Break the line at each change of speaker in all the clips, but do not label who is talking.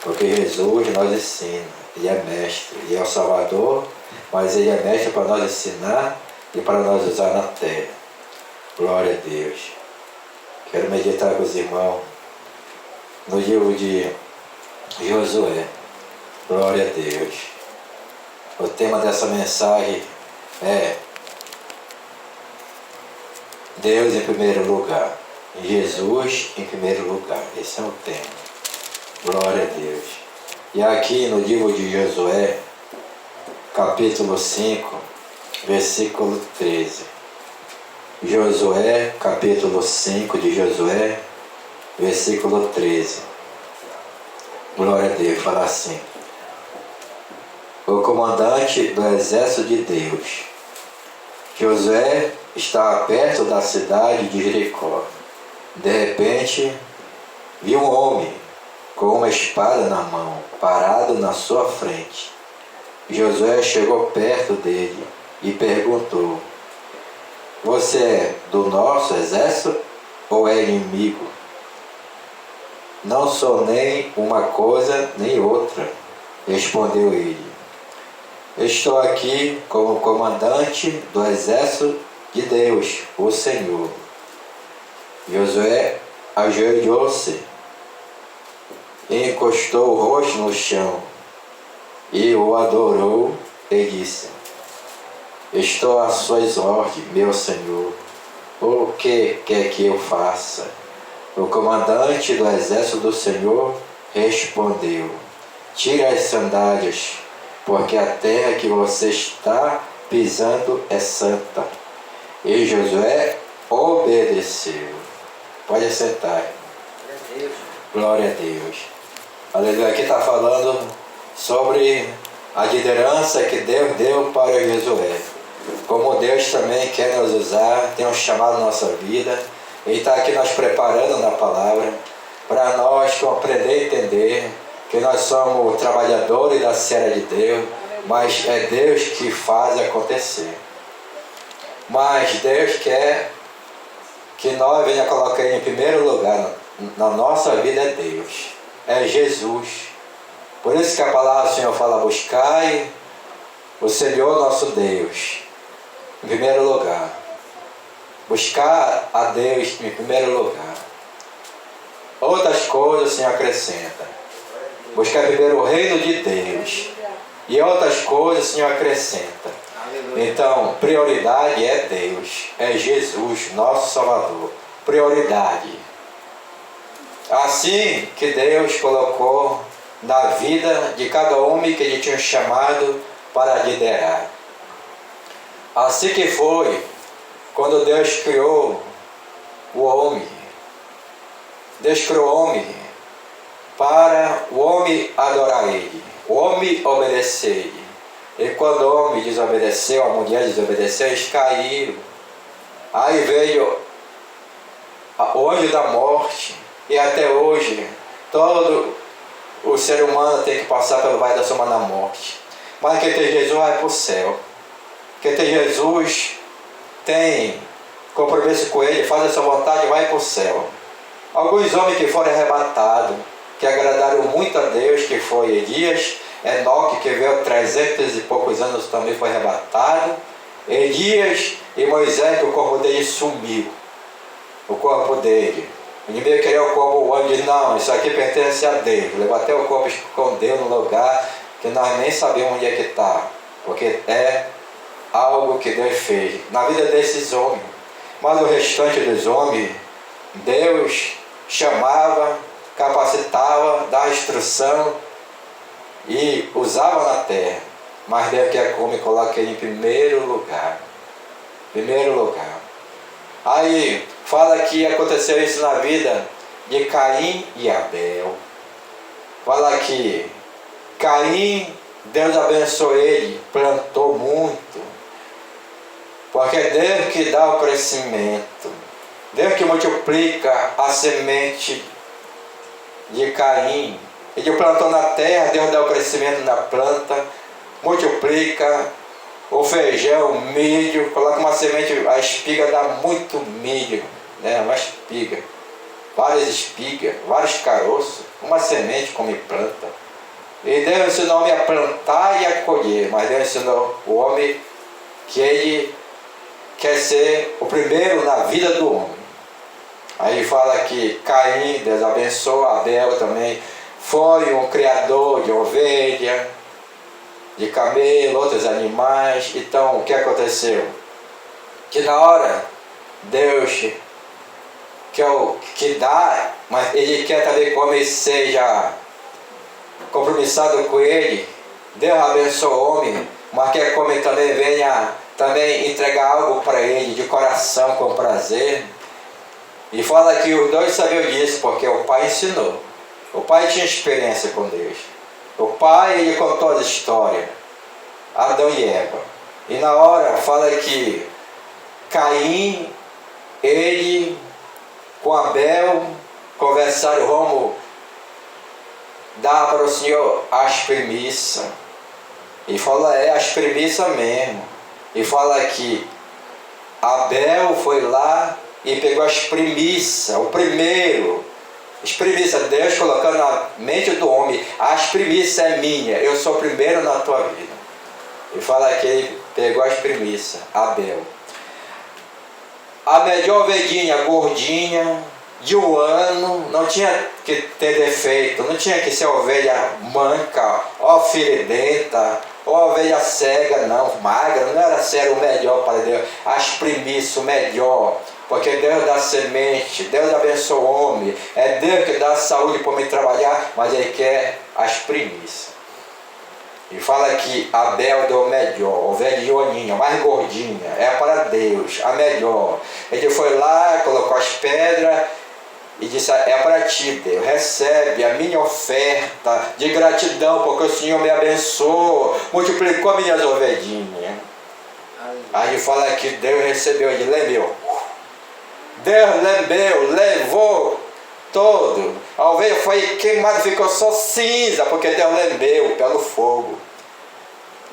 Porque Jesus nos ensina, Ele é mestre, Ele é o Salvador, mas Ele é mestre para nos ensinar e para nos usar na terra. Glória a Deus. Quero meditar com os irmãos no livro de Josué. Glória a Deus. O tema dessa mensagem é Deus em primeiro lugar. Jesus em primeiro lugar. Esse é o tema. Glória a Deus. E aqui no livro de Josué, capítulo 5, versículo 13. Josué, capítulo 5 de Josué, versículo 13. Glória a Deus, fala assim. O comandante do exército de Deus. Josué estava perto da cidade de Jericó. De repente, viu um homem com uma espada na mão, parado na sua frente. Josué chegou perto dele e perguntou: Você é do nosso exército ou é inimigo? Não sou nem uma coisa nem outra, respondeu ele. Estou aqui como comandante do exército de Deus, o Senhor. Josué ajoelhou-se e encostou o rosto no chão e o adorou e disse: Estou às suas ordens, meu Senhor. O que quer que eu faça? O comandante do exército do Senhor respondeu: Tire as sandálias, porque a terra que você está pisando é santa. E Josué obedeceu. Pode sentar. Glória a Deus. Aleluia. Aqui está falando sobre a liderança que Deus deu para Josué. Como Deus também quer nos usar, tem um chamado na nossa vida. Ele está aqui nos preparando na palavra para nós compreender e entender que nós somos trabalhadores da seara de Deus, mas é Deus que faz acontecer. Mas Deus quer que nós venhamos colocar Ele em primeiro lugar na nossa vida, é Deus, é Jesus. Por isso que a palavra do Senhor fala: buscai o Senhor nosso Deus em primeiro lugar. Buscar a Deus em primeiro lugar. Outras coisas o Senhor acrescenta. Buscar primeiro o reino de Deus. E outras coisas o Senhor acrescenta. Então, prioridade é Deus. É Jesus, nosso Salvador. Prioridade. Assim que Deus colocou na vida de cada homem que Ele tinha chamado para liderar. Assim que foi quando Deus criou o homem. Deus criou o homem para o homem adorar Ele, o homem obedecer Ele. E quando o homem desobedeceu, a mulher desobedeceu, eles caíram. Aí veio o anjo da morte. E até hoje, todo o ser humano tem que passar pelo vale da sombra da morte. Mas quem tem Jesus vai para o céu. Quem tem Jesus tem compromisso com Ele, faz a sua vontade e vai para o céu. Alguns homens que foram arrebatados, que agradaram muito a Deus, que foi Elias, Enoque, que veio 300 e poucos anos, também foi arrebatado. Elias e Moisés, que o corpo dele sumiu. O corpo dele. O inimigo queria o corpo, o anjo disse: não, isso aqui pertence a Deus. Levou até o corpo e escondeu no lugar que nós nem sabemos onde é que está. Porque é algo que Deus fez na vida desses homens. Mas o restante dos homens, Deus chamava, capacitava, dava instrução e usava na terra. Mas Deus quer como coloca Ele em primeiro lugar. Primeiro lugar. Aí fala que aconteceu isso na vida de Caim e Abel. Fala que Caim, Deus abençoou ele, plantou muito. Porque é Deus que dá o crescimento. Deus que multiplica a semente de Caim. Ele plantou na terra, Deus dá o crescimento na planta, multiplica o feijão, o milho, coloca uma semente, a espiga dá muito milho, né? Uma espiga, várias espigas, vários caroços, uma semente come planta. E Deus ensinou o homem a plantar e a colher, mas Deus ensinou o homem que ele quer ser o primeiro na vida do homem. Aí fala que Caim, Deus abençoou, Abel também foi um criador de ovelha, de camelo, outros animais. Então o que aconteceu? Que na hora Deus que dá, mas Ele quer também que o homem seja compromissado com Ele. Deus abençoa o homem, mas quer que o homem também venha também entregar algo para Ele de coração, com prazer. E fala que os dois sabiam disso, porque o pai ensinou. O pai tinha experiência com Deus. O pai, ele contou as histórias, Adão e Eva. E na hora fala que Caim, ele com Abel conversaram, vamos dar para o Senhor as premissas. E fala, as premissas mesmo. E fala que Abel foi lá e pegou as premissas, o primeiro. As premissas, Deus colocando na mente do homem, as premissas é minha, eu sou o primeiro na tua vida. E fala que ele pegou as premissas, Abel. A melhor ovelhinha gordinha, de 1 ano, não tinha que ter defeito, não tinha que ser ovelha manca, ou firedenta, ou ovelha cega, não, magra, não era ser o melhor para Deus, as premissas, o melhor, porque Deus dá semente, Deus abençoa o homem, é Deus que dá saúde para o homem trabalhar, mas Ele quer as premissas. E fala que Abel deu o melhor, ovelhinha, mais gordinha, é para Deus, a melhor. Ele foi lá, colocou as pedras e disse, é para ti, Deus, recebe a minha oferta de gratidão, porque o Senhor me abençoou, multiplicou minhas ovelhinhas. Aí fala que Deus recebeu, ele lembeu. Deus levou todo. A ovelha foi queimada, ficou só cinza, porque Deus lembeu pelo fogo.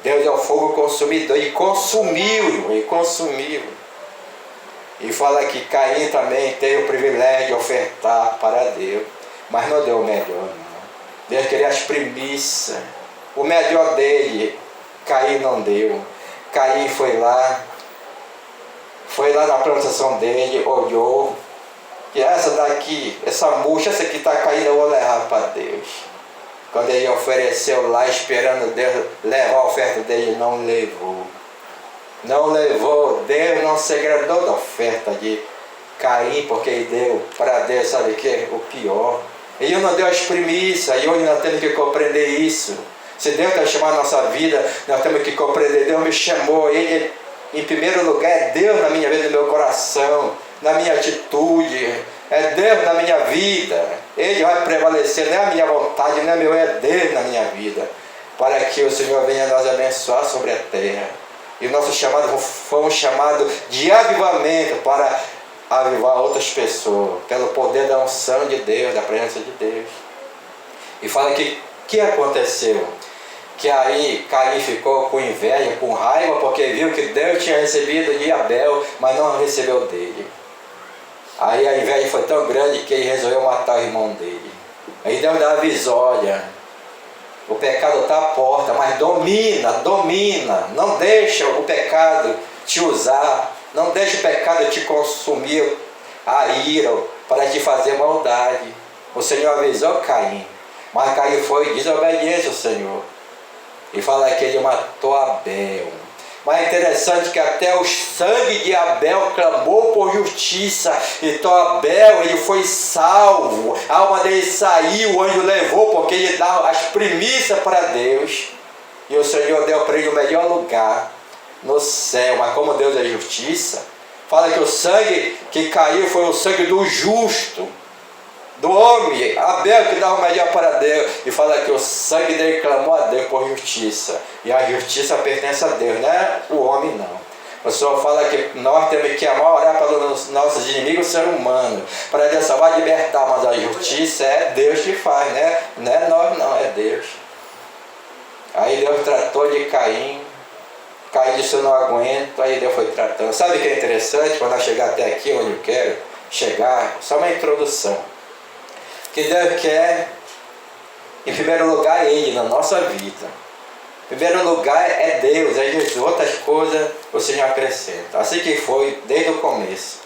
Deus é o fogo consumidor, e consumiu. E fala que Caim também tem o privilégio de ofertar para Deus, mas não deu o melhor, não. Deus queria as premissas, o melhor dele, Caim não deu. Caim foi lá na plantação dele, olhou, que essa daqui, essa murcha, essa que está caída, eu vou levar para Deus. Quando ele ofereceu lá, esperando Deus levar a oferta dele, não levou. Não levou, Deus não se agradou da oferta de Caim, porque ele deu para Deus, sabe o que? O pior. Ele não deu as premissas, e hoje nós temos que compreender isso. Se Deus está chamando a nossa vida, nós temos que compreender, Deus me chamou, Ele, em primeiro lugar, é Deus na minha vida, no meu coração, na minha atitude, é Deus na minha vida. Ele vai prevalecer, não é a minha vontade, não é meu, é Deus na minha vida, para que o Senhor venha nos abençoar sobre a terra. E o nosso chamado foi um chamado de avivamento para avivar outras pessoas, pelo poder da unção de Deus, da presença de Deus. E fala que aconteceu? Que aí Caim ficou com inveja, com raiva, porque viu que Deus tinha recebido de Abel, mas não recebeu dele. Aí a inveja foi tão grande que ele resolveu matar o irmão dele. Aí Deus avisou, olha, o pecado está à porta, mas domina, não deixa o pecado te usar, não deixa o pecado te consumir a ira para te fazer maldade. O Senhor avisou Caim, mas Caim foi desobediente ao Senhor. E fala que ele matou Abel. Mas é interessante que até o sangue de Abel clamou por justiça. Então Abel, ele foi salvo. A alma dele saiu, o anjo levou, porque ele dava as primícias para Deus. E o Senhor deu para ele o melhor lugar no céu. Mas como Deus é justiça, fala que o sangue que caiu foi o sangue do justo, do homem, Abel, que dava o melhor para Deus. E fala que o sangue dele clamou a Deus por justiça. E a justiça pertence a Deus, não é o homem, não. O Senhor fala que nós temos que amar, orar pelos nossos inimigos, o ser humano, para Deus salvar e libertar. Mas a justiça é Deus que faz, né? Não é nós, não, é Deus. Aí Deus tratou de Caim. Caim disse, eu não aguento. Aí Deus foi tratando. Sabe o que é interessante? Quando nós chegar até aqui onde eu quero chegar, só uma introdução. Que Deus quer Em primeiro lugar é Ele na nossa vida. Em primeiro lugar é Deus, é Jesus. Outras coisas o Senhor acrescenta. Assim que foi desde o começo.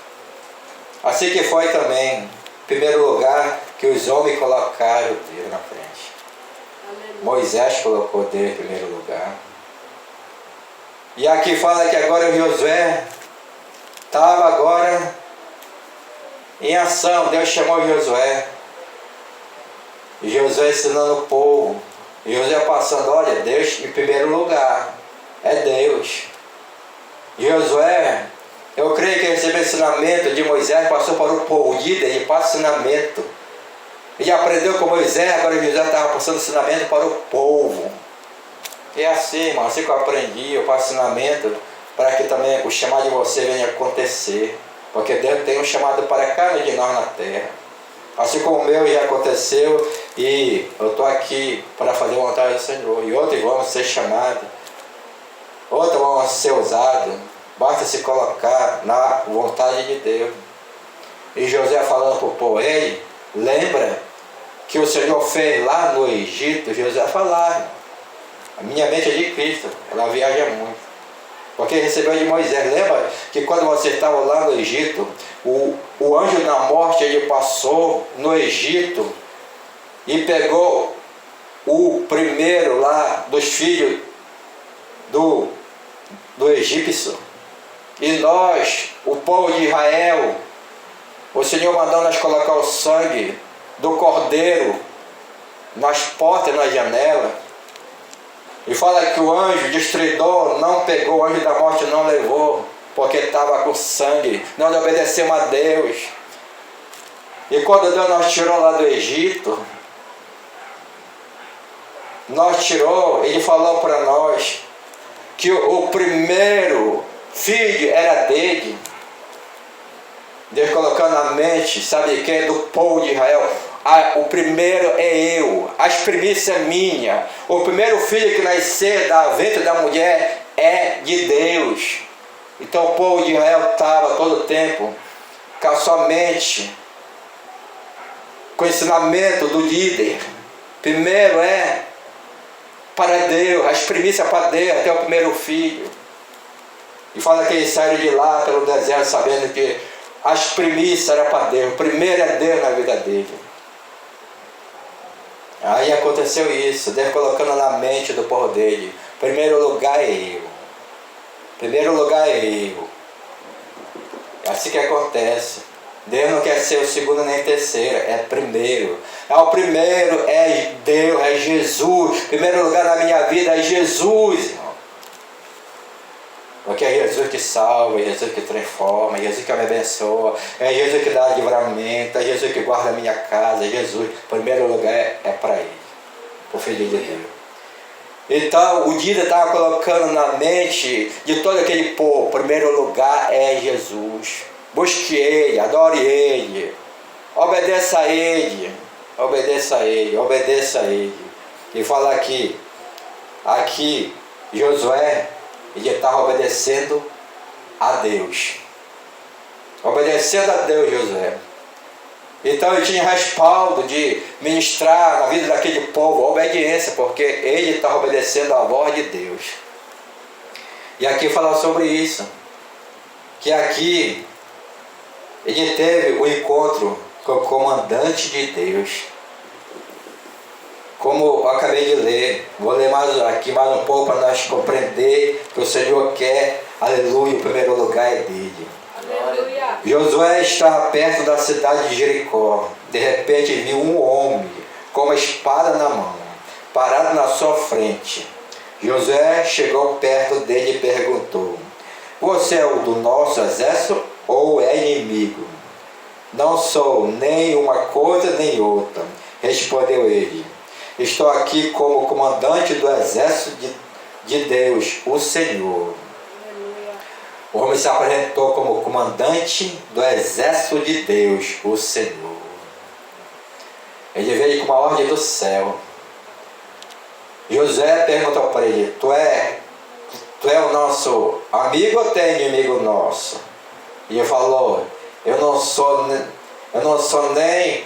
Assim que foi também, em primeiro lugar, que os homens colocaram Deus na frente. Aleluia. Moisés colocou Deus em primeiro lugar. E aqui fala que agora o Josué estava agora em ação. Deus chamou Josué. E Josué ensinando o povo. E Josué passando, olha, Deus em primeiro lugar. É Deus. E Josué, eu creio que recebeu o ensinamento de Moisés, passou para o povo, líder, e passa ensinamento. Ele aprendeu com Moisés, agora Josué estava passando ensinamento para o povo. E é assim, irmão, assim que eu aprendi, eu passo ensinamento para que também o chamado de você venha acontecer. Porque Deus tem um chamado para cada um de nós na terra. Assim como o meu já aconteceu, e eu estou aqui para fazer a vontade do Senhor. E outros vão ser chamados, outros vão ser usados. Basta se colocar na vontade de Deus. E José falando para o povo, ei, lembra que o Senhor fez lá no Egito? José falava, a minha mente é de Cristo, ela viaja muito. Porque recebeu de Moisés. Lembra que quando você estava lá no Egito, o anjo da morte, ele passou no Egito e pegou o primeiro lá dos filhos do egípcio. E nós, o povo de Israel, o Senhor mandou nós colocar o sangue do cordeiro nas portas e nas janelas. E fala que o anjo destruidor não pegou, o anjo da morte não levou, porque estava com sangue, não obedeceu a Deus. E quando Deus nos tirou lá do Egito, Ele falou para nós que o primeiro filho era dele. Deus colocando na mente, sabe quem? Do povo de Israel. O primeiro é eu, as primícias é minha. O primeiro filho que nascer da ventre da mulher é de Deus. Então o povo de Israel estava todo o tempo com a sua mente, com o ensinamento do líder. Primeiro é para Deus, as primícias para Deus, até o primeiro filho. E fala que eles saíram de lá pelo deserto sabendo que as primícias eram para Deus. O primeiro é Deus na vida dele. Aí aconteceu isso, Deus colocando na mente do povo dele, primeiro lugar é eu. Primeiro lugar é eu. É assim que acontece. Deus não quer ser o segundo nem o terceiro, é primeiro. O primeiro é Deus, é Jesus. Primeiro lugar na minha vida é Jesus, irmão. Porque é Jesus que salva, é Jesus que transforma, é Jesus que me abençoa, é Jesus que dá livramento, é Jesus que guarda a minha casa, é Jesus. Primeiro lugar é para Ele, o Filho de Deus. Então o líder estava colocando na mente de todo aquele povo, primeiro lugar é Jesus. Busque Ele, adore Ele, obedeça a Ele, obedeça a Ele, obedeça a Ele. E fala aqui Josué, ele estava obedecendo a Deus. Obedecendo a Deus, Josué. Então ele tinha respaldo de ministrar na vida daquele povo, a obediência, porque ele estava obedecendo a voz de Deus. E aqui fala sobre isso. Que aqui ele teve o encontro com o comandante de Deus. Como eu acabei de ler, vou ler mais um pouco para nós compreender que o Senhor quer, aleluia, o primeiro lugar é dele. Aleluia. Josué estava perto da cidade de Jericó. De repente viu um homem com uma espada na mão, parado na sua frente. Josué chegou perto dele e perguntou: você é o do nosso exército ou é inimigo? Não sou nem uma coisa nem outra, respondeu ele. Estou aqui como comandante do exército de Deus, o Senhor. Aleluia. O homem se apresentou como comandante do exército de Deus, o Senhor. Ele veio com uma ordem do céu. José perguntou para ele: tu é o nosso amigo ou tem inimigo nosso? E ele falou: eu não sou nem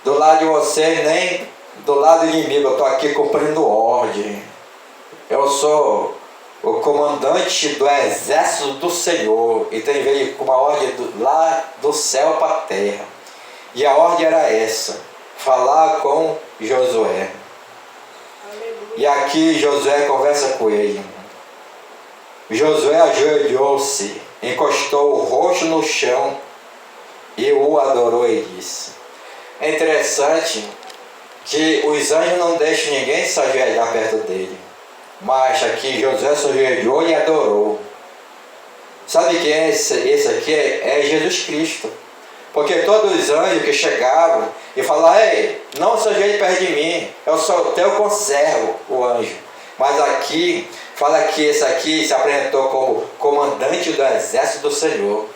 do lado de você, nem do lado inimigo, eu estou aqui cumprindo ordem. Eu sou o comandante do exército do Senhor. Então ele veio com uma ordem lá do céu para a terra. E a ordem era essa: falar com Josué. E aqui Josué conversa com ele. Josué ajoelhou-se, encostou o rosto no chão e o adorou e disse. É interessante que os anjos não deixam ninguém se ajoelhar perto dele. Mas aqui Josué se ajoelhou e adorou. Sabe quem é esse aqui? É Jesus Cristo. Porque todos os anjos que chegavam e falavam: ei, não se ajoelhe perto de mim, eu sou o teu conservo, o anjo. Mas aqui, fala que esse aqui se apresentou como comandante do exército do Senhor.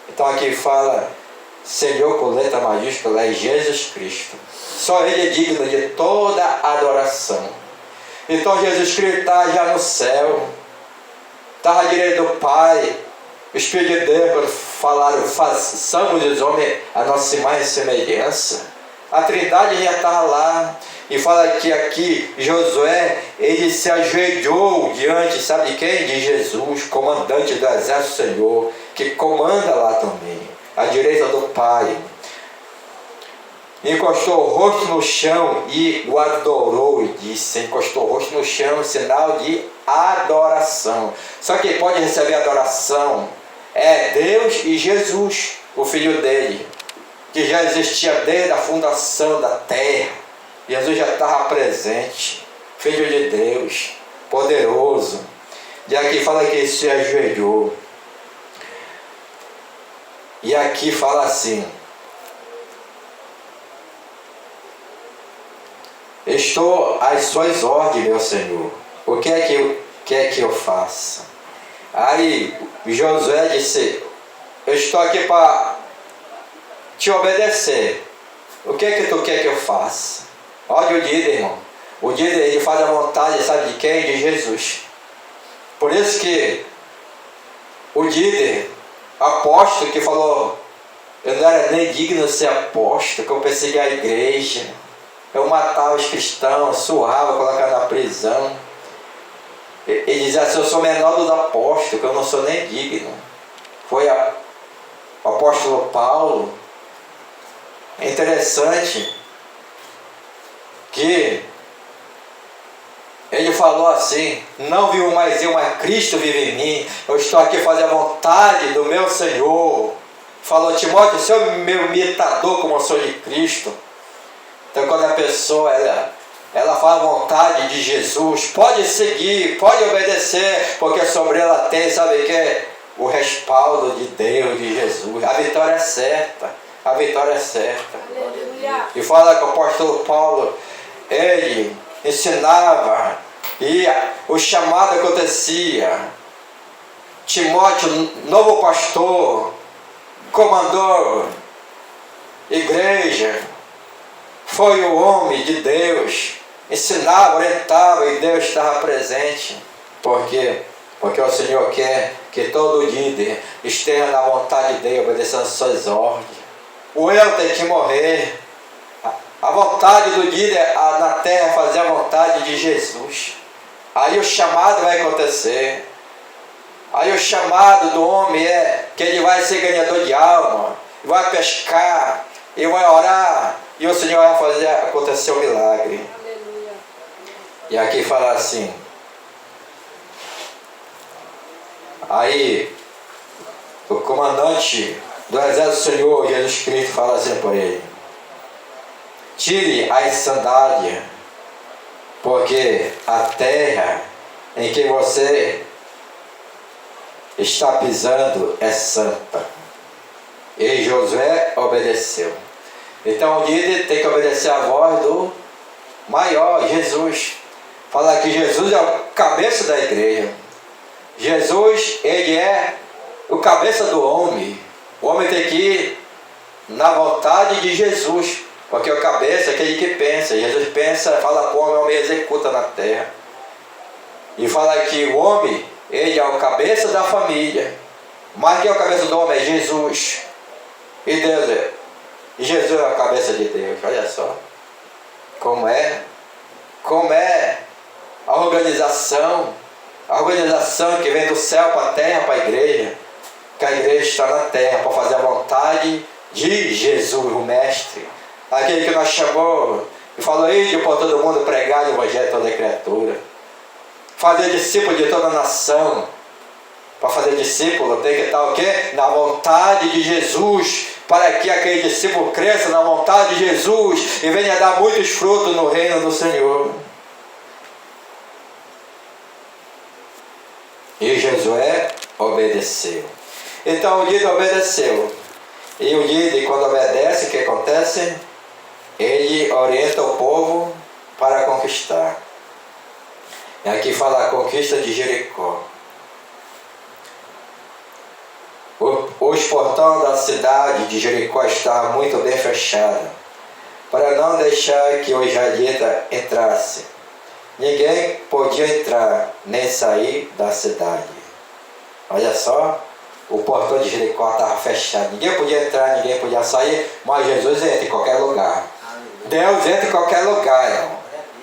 Então aqui fala Senhor com letra maiúscula, é Jesus Cristo. Só Ele é digno de toda adoração. Então Jesus Cristo está já no céu, está à direita do Pai. O Espírito de Deus falaram: façamos os homens a nossa imagem e semelhança. A Trindade já está lá. E fala que aqui Josué, ele se ajoelhou diante, sabe de quem? De Jesus, comandante do exército do Senhor, que comanda lá também, à direita do Pai. Encostou o rosto no chão e o adorou e disse. Encostou o rosto no chão, sinal de adoração. Só quem pode receber adoração é Deus e Jesus, o Filho dele, que já existia desde a fundação da terra. Jesus já estava presente, Filho de Deus, poderoso. E aqui fala que ele se ajoelhou. E aqui fala assim: estou às suas ordens, meu Senhor. O que é que eu faça? Aí Josué disse: eu estou aqui para te obedecer. O que é que tu quer que eu faça? Olha o líder, irmão. O líder, ele faz a vontade, sabe de quem? De Jesus. Por isso que o líder, apóstolo, que falou: eu não era nem digno de ser apóstolo, que eu persegui a igreja, eu matava os cristãos, surrava, colocava na prisão. Ele dizia assim: eu sou menor dos apóstolos, que eu não sou nem digno. Foi o apóstolo Paulo. É interessante que ele falou assim: não vivo mais eu, mas Cristo vive em mim. Eu estou aqui a fazer a vontade do meu Senhor. Falou: Timóteo, seu meu imitador como eu sou de Cristo. Então quando a pessoa ela faz a vontade de Jesus, pode seguir, pode obedecer, porque sobre ela tem, sabe o que? O respaldo de Deus, de Jesus. A vitória é certa. A vitória é certa. Aleluia. E fala que o apóstolo Paulo, ele ensinava e o chamado acontecia. Timóteo, novo pastor, comandou igreja, foi o homem de Deus, ensinava, orientava e Deus estava presente. Por quê? Porque o Senhor quer que todo líder esteja na vontade dele, obedecendo às suas ordens. O eu tem que morrer. A vontade do líder na terra é fazer a vontade de Jesus. Aí o chamado vai acontecer. Aí o chamado do homem é que ele vai ser ganhador de alma, vai pescar, e vai orar, e o Senhor vai fazer acontecer o milagre. Aleluia. E aqui fala assim: aí o comandante do exército do Senhor, Jesus Cristo, fala assim para ele: tire as sandálias, porque a terra em que você está pisando é santa. E Josué obedeceu. Então o líder tem que obedecer a voz do maior, Jesus. Fala que Jesus é o cabeça da igreja. Jesus, ele é o cabeça do homem. O homem tem que ir na vontade de Jesus, porque o cabeça é aquele que pensa. Jesus pensa, fala como o homem executa na terra. E fala que o homem, ele é o cabeça da família. Mas quem é o cabeça do homem? É Jesus. E Deus é. E Jesus é a cabeça de Deus, olha só. como é a organização que vem do céu para a terra, para a igreja, que a igreja está na terra para fazer a vontade de Jesus, o Mestre, aquele que nós chamou e falou: ide por todo mundo pregar o evangelho a toda criatura, fazer discípulo de toda a nação. Para fazer discípulo tem que estar o quê? Na vontade de Jesus, para que aquele discípulo cresça na vontade de Jesus e venha dar muitos frutos no reino do Senhor. E Josué obedeceu. Então o líder obedeceu. E o líder, quando obedece, o que acontece? Ele orienta o povo para conquistar. E aqui fala a conquista de Jericó. Os portões da cidade de Jericó estavam muito bem fechados, para não deixar que o israelita entrasse. Ninguém podia entrar nem sair da cidade. Olha só, o portão de Jericó estava fechado. Ninguém podia entrar, ninguém podia sair, mas Jesus entra em qualquer lugar. Deus entra em qualquer lugar, irmão.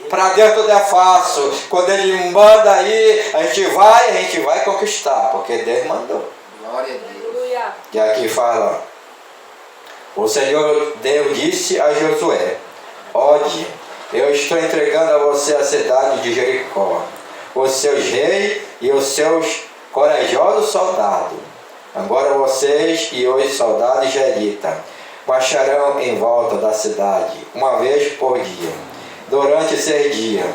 Para Deus tudo é fácil. Quando Ele manda aí, a gente vai conquistar, porque Deus mandou.
Glória a Deus.
E aqui fala: o Senhor Deus disse a Josué: ode, eu estou entregando a você a cidade de Jericó, os seus reis e os seus corajosos soldados. Agora vocês e os soldados israelitas marcharão em volta da cidade uma vez por dia, durante 6 dias,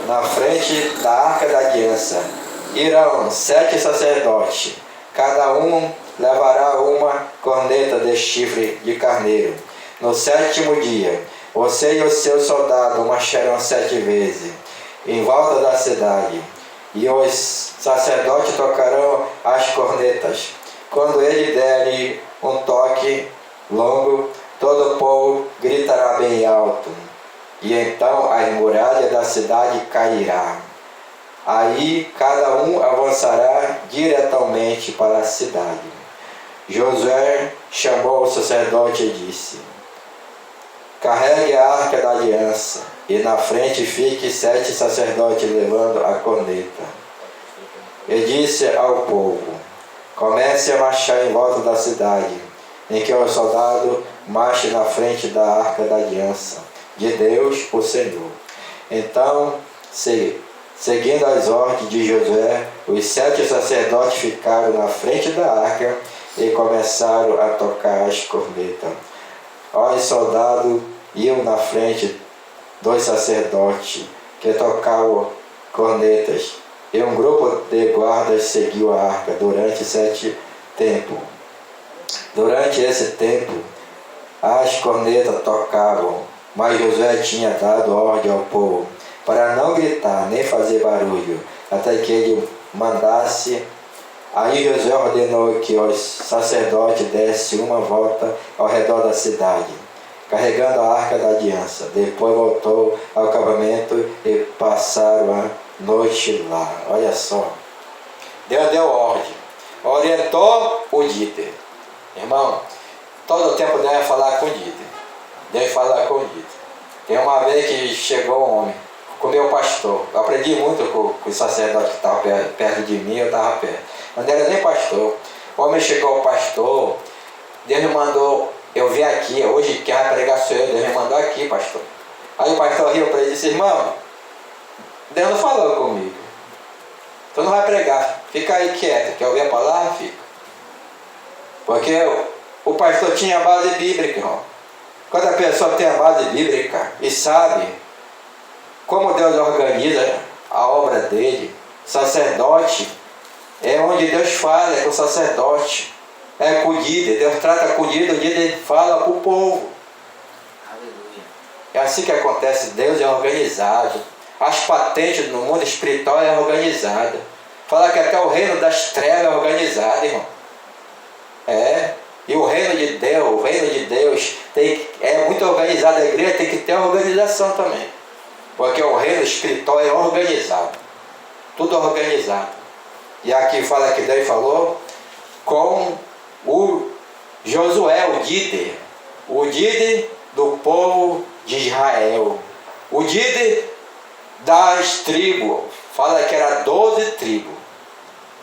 na frente da Arca da Aliança. Irão 7 sacerdotes, cada um levará uma corneta de chifre de carneiro. No 7º dia, você e os seus soldados marcharão 7 vezes em volta da cidade, e os sacerdotes tocarão as cornetas. Quando ele der um toque longo, todo o povo gritará bem alto, e então as muralhas da cidade cairá. Aí cada um avançará diretamente para a cidade. Josué chamou o sacerdote e disse: carregue a arca da aliança, e na frente fique 7 sacerdotes levando a corneta. E disse ao povo: comece a marchar em volta da cidade, em que o soldado marche na frente da arca da aliança de Deus, o Senhor. Então, seguindo as ordens de Josué, os 7 sacerdotes ficaram na frente da arca e começaram a tocar as cornetas. Os soldados iam na frente dos sacerdotes que tocavam cornetas, e um grupo de guardas seguiu a arca durante 7 tempos. Durante esse tempo, as cornetas tocavam, mas Josué tinha dado ordem ao povo para não gritar nem fazer barulho, até que ele mandasse. Aí Josué ordenou que os sacerdotes dessem uma volta ao redor da cidade, carregando a arca da aliança. Depois voltou ao acampamento e passaram a noite lá. Olha só, Deus deu ordem, orientou o líder. Irmão, todo o tempo deve falar com o líder. Deve falar com o líder. Tem uma vez que chegou um homem com o meu pastor. Eu aprendi muito com o sacerdote que estava perto de mim, eu estava perto. Mas não era nem pastor. O homem chegou ao pastor, Deus me mandou, eu vim aqui, hoje quem vai pregar sou eu, Deus me mandou aqui, pastor. Aí o pastor riu para ele e disse: irmão, Deus não falou comigo. Tu não vai pregar, fica aí quieto, quer ouvir a palavra? Fica. Porque o pastor tinha base bíblica, irmão. Quando a pessoa tem a base bíblica e sabe como Deus organiza a obra dele, sacerdote, é onde Deus fala, é com o sacerdote, é com o líder, Deus trata com o líder fala para o povo.
Aleluia.
É assim que acontece, Deus é organizado. As patentes no mundo espiritual é organizada. Fala que até o reino das trevas é organizado, irmão. E o reino de Deus é muito organizado. A igreja tem que ter organização também. Porque o reino espiritual é organizado. Tudo organizado. E aqui fala que Deus falou com o Josué, o líder do povo de Israel. O líder das tribos, fala que era 12 tribos.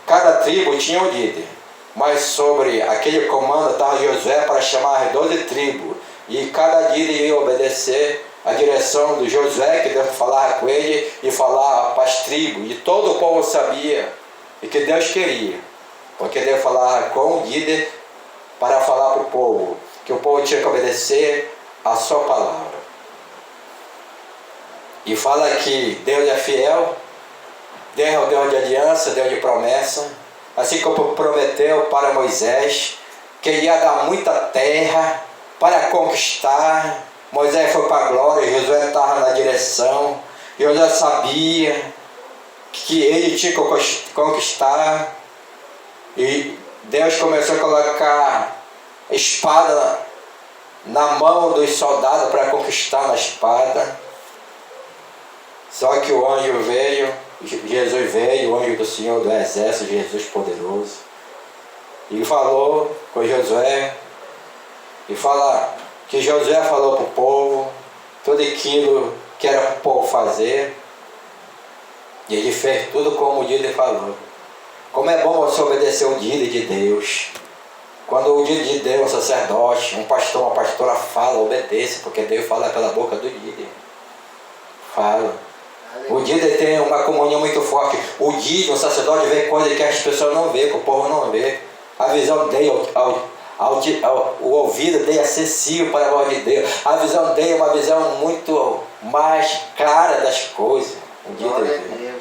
Cada tribo tinha um líder. Mas sobre aquele comando estava Josué para chamar as 12 tribos. E cada líder ia obedecer a direção do Josué, que Deus falava com ele e falava para as tribos. E todo o povo sabia o que Deus queria. Porque Deus falava com o líder para falar para o povo que o povo tinha que obedecer a sua palavra. E fala que Deus é fiel, Deus é o Deus de aliança, Deus de promessa. Assim como prometeu para Moisés, que ia dar muita terra para conquistar. Moisés foi para a glória, Josué estava na direção. Josué sabia que ele tinha que conquistar. E Deus começou a colocar espada na mão dos soldados para conquistar na espada. Só que o anjo veio, Jesus veio, o anjo do Senhor do Exército, Jesus poderoso, e falou com Josué, e fala que Josué falou para o povo tudo aquilo que era para o povo fazer, e ele fez tudo como o líder falou. Como é bom você obedecer o líder de Deus. Quando o líder de Deus, um sacerdote, um pastor, uma pastora fala, obedeça, porque Deus fala pela boca do líder. Fala. O líder tem uma comunhão muito forte. O líder, o sacerdote, vê coisas que as pessoas não vê, que o povo não vê. A visão dele, o ouvido dele é sensível para a voz de Deus. A visão dele é uma visão muito mais clara das coisas. O líder vê.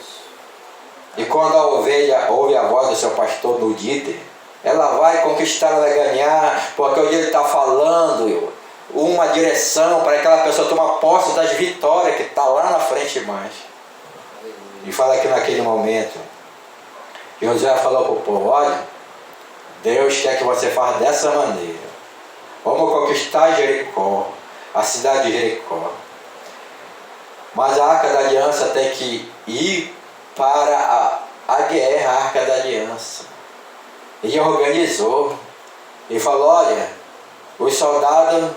E quando a ovelha ouve a voz do seu pastor no líder, ela vai conquistar, ela vai ganhar, porque o líder está falando uma direção para aquela pessoa tomar posse das vitórias que está lá na frente mais. E fala que naquele momento, Josué falou para o povo: olha, Deus quer que você faça dessa maneira. Vamos conquistar Jericó, a cidade de Jericó. Mas a Arca da Aliança tem que ir para a guerra, a Arca da Aliança. Ele organizou. Ele falou: olha, os soldados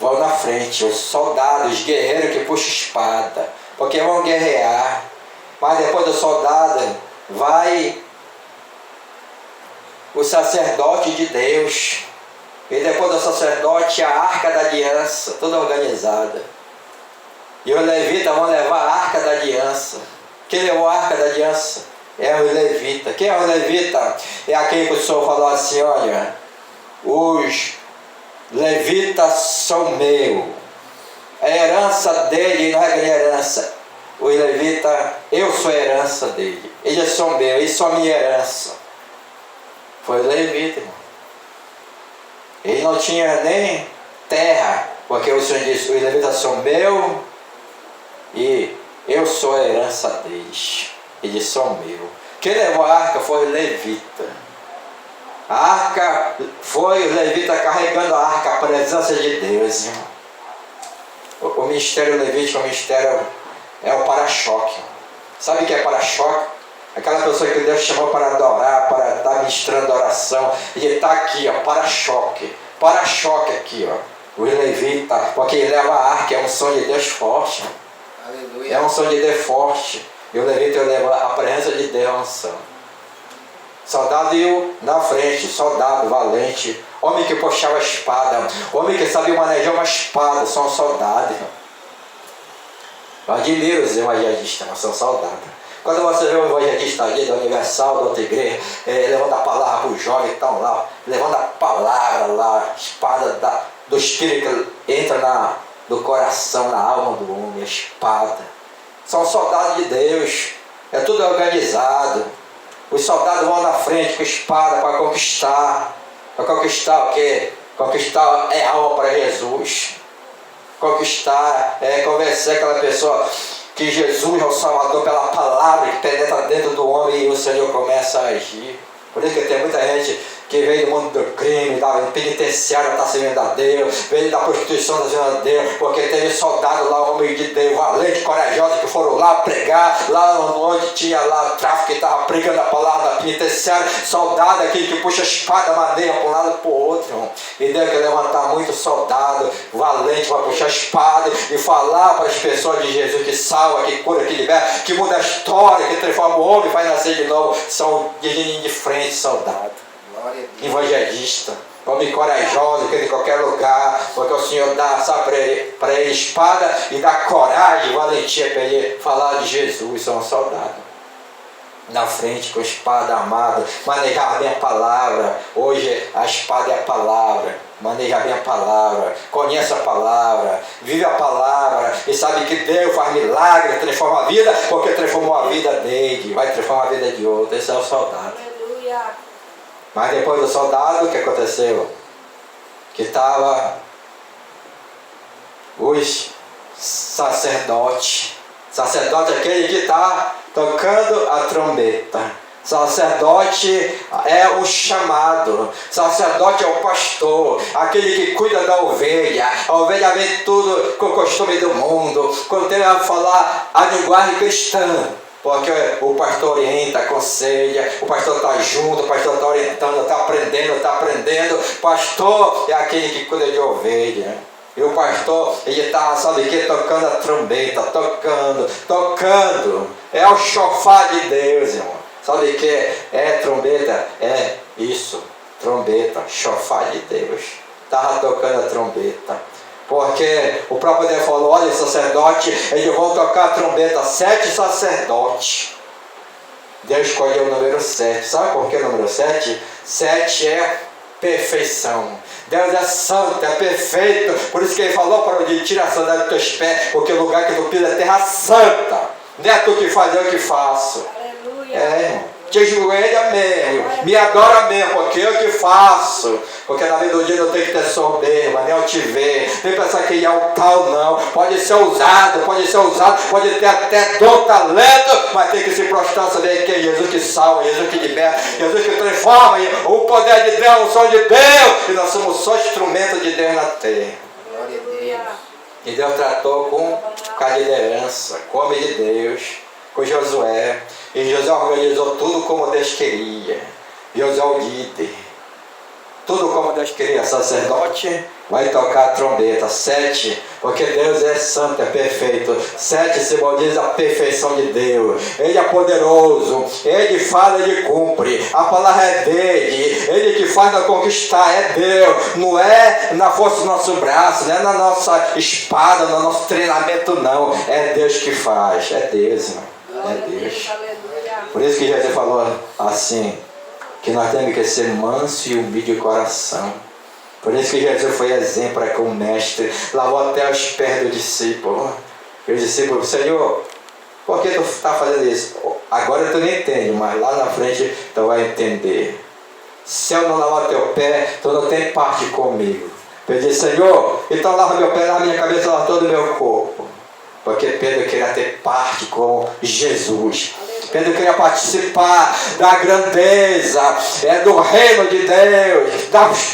vão na frente, os soldados, os guerreiros que puxam espada, porque vão guerrear. Mas depois do soldado vai o sacerdote de Deus. E depois do sacerdote a Arca da Aliança, toda organizada. E os levitas vão levar a Arca da Aliança. Quem levou a Arca da Aliança? É o levita. Quem é o levita? É aquele que o Senhor falou assim: olha, os levitas são meus. A herança dele não é minha herança. Os levitas, eu sou a herança dele. Eles são meus, eles são a minha herança. Foi o levita, irmão. Ele não tinha nem terra, porque o Senhor disse: os levitas são meus e eu sou a herança deles. Eles são meus. Quem levou a arca foi o levita. A arca foi o levita carregando a arca, a presença de Deus, irmão. O ministério levítico, o ministério é o para-choque. Sabe o que é para-choque? Aquela pessoa que Deus chamou para adorar, para estar ministrando oração. E ele está aqui, ó, para-choque. Para-choque aqui, ó. O levita, porque ele leva a arca, é um som de Deus forte. Aleluia. É um som de Deus forte. E o levita leva a presença de Deus, a unção. Soldado eu na frente, soldado valente, homem que puxava a espada, homem que sabia manejar uma espada, são soldados. Eu admiro os evangelistas, mas são soldados. Quando você vê um evangelista ali da Universal, da outra igreja, levando a palavra para os jovens que estão lá, levando a palavra lá, a espada do Espírito que entra no coração, na alma do homem, a espada. São soldados de Deus, é tudo organizado. Os soldados vão na frente com espada para conquistar. Para conquistar o quê? Conquistar é alma para Jesus. Conquistar é convencer aquela pessoa que Jesus é o Salvador pela palavra que penetra dentro do homem e o Senhor começa a agir. Por isso que tem muita gente que veio do mundo do crime, da penitenciária, está servindo a Deus, veio da prostituição, está servindo a Deus, porque teve soldado lá, homem de Deus, valente, corajoso, que foram lá lá pregar, lá onde tinha lá o tráfico que estava pregando a palavra da penitenciária, soldado aquele que puxa a espada, madeira para um lado e para o outro, irmão. E Deus quer levantar muito soldado valente para puxar a espada e falar para as pessoas de Jesus que salva, que cura, que liberta, que muda a história, que transforma o homem e faz nascer de novo. São de linha de frente, soldado, evangelista, homem corajoso, que de qualquer lugar, porque o Senhor dá, sabe, para ele espada e dá coragem, valentia para ele falar de Jesus. São soldados na frente com espada armada, manejar bem a palavra. Hoje a espada é a palavra, manejar bem a palavra, conhece a palavra, vive a palavra e sabe que Deus faz milagre, transforma a vida, porque transformou a vida dele, vai transformar a vida de outro. Esse é o soldado.
Aleluia.
Mas depois do soldado, o que aconteceu? Que estava os sacerdotes. Sacerdote é aquele que está tocando a trombeta. Sacerdote é o chamado. Sacerdote é o pastor, aquele que cuida da ovelha. A ovelha vê tudo com o costume do mundo, quando tem a falar a linguagem cristã. Porque o pastor orienta, aconselha, o pastor está junto, o pastor está orientando, está aprendendo. O pastor é aquele que cuida de ovelha. E o pastor, ele está, sabe o que? Tocando a trombeta, tocando. É o chofar de Deus, irmão. Sabe o que é trombeta? É isso, trombeta, chofar de Deus. Estava tocando a trombeta. Porque o próprio Deus falou, olha, sacerdote, eles vão tocar a trombeta, 7 sacerdotes. Deus escolheu o número 7. Sabe por que o número 7? 7 é perfeição. Deus é santo, é perfeito. Por isso que ele falou para o dia, tira a sandália dos teus pés, porque o lugar que tu pisa é terra santa. Não é tu que faz, é eu que faço.
Aleluia.
É, te ajoelha mesmo, me adora mesmo, porque eu que faço. Porque na vida do dia não tem que ter soberba, nem altivez, nem pensar que é o tal, não. Pode ser usado, pode ter até dom, talento, mas tem que se prostrar, saber que é Jesus que salva, Jesus que liberta, Jesus que transforma, o poder de Deus, o som de Deus, e nós somos só instrumentos de Deus na terra.
Glória a Deus.
E Deus tratou com a liderança, com o homem de Deus, com Josué. E Josué organizou tudo como Deus queria. Josué é o líder. Tudo como Deus queria. Sacerdote vai tocar a trombeta. 7, porque Deus é santo, é perfeito. 7 simboliza a perfeição de Deus. Ele é poderoso. Ele fala, ele cumpre. A palavra é dele. Ele que faz nós conquistar, é Deus. Não é na força do nosso braço, não é na nossa espada, no nosso treinamento, não. É Deus que faz. É Deus, irmão. É Deus. Por isso que Jesus falou assim, que nós temos que ser manso e humilde de coração. Por isso que Jesus foi exemplo para com o mestre, lavou até os pés do discípulo. E o discípulo, Senhor, por que tu está fazendo isso? Agora tu não entende, mas lá na frente tu vai entender. Se eu não lavar teu pé, tu não tem parte comigo. Eu disse, Senhor, então lava meu pé, lava minha cabeça, lava todo o meu corpo. Porque Pedro queria ter parte com Jesus. Pedro queria participar da grandeza, do reino de Deus, das